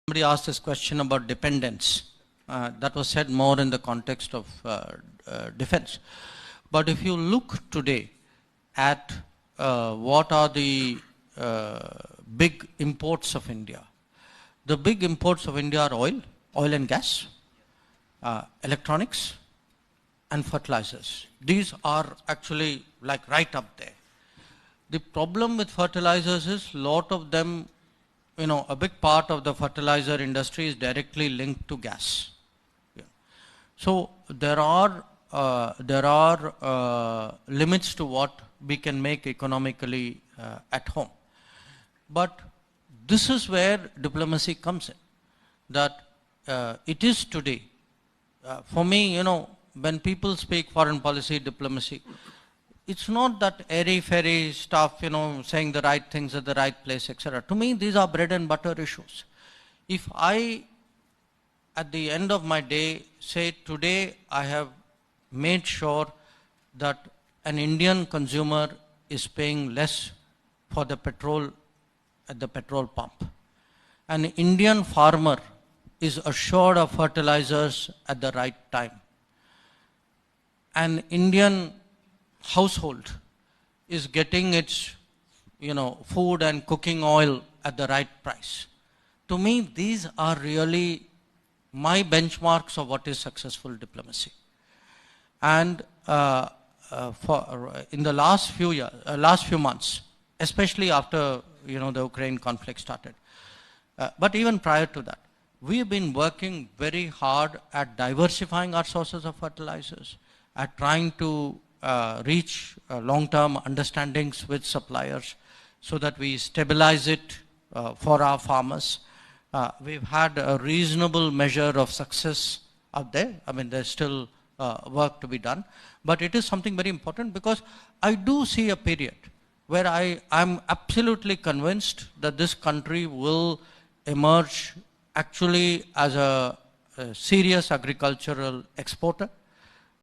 Somebody asked this question about dependence. That was said more in the context of defense. But if you look today at what are the big imports of India, the big imports of India are oil and gas, electronics, and fertilizers. These are actually like right up there. The problem with fertilizers is lot of them, a big part of the fertilizer industry is directly linked to gas. Yeah. So there are limits to what we can make economically at home. But this is where diplomacy comes in. That it is today, for me, when people speak foreign policy, diplomacy, it's not that airy-fairy stuff, saying the right things at the right place, etc. To me, these are bread and butter issues. If I, at the end of my day, say today I have made sure that an Indian consumer is paying less for the petrol at the petrol pump, an Indian farmer is assured of fertilizers at the right time, an Indian household is getting its food and cooking oil at the right price. To me, these are really my benchmarks of what is successful diplomacy. And in the last few months, especially after the Ukraine conflict started, but even prior to that, we've been working very hard at diversifying our sources of fertilizers, at trying to reach long-term understandings with suppliers so that we stabilize it for our farmers. We've had a reasonable measure of success out there. I mean, there's still work to be done, but it is something very important because I do see a period where I'm absolutely convinced that this country will emerge actually as a serious agricultural exporter.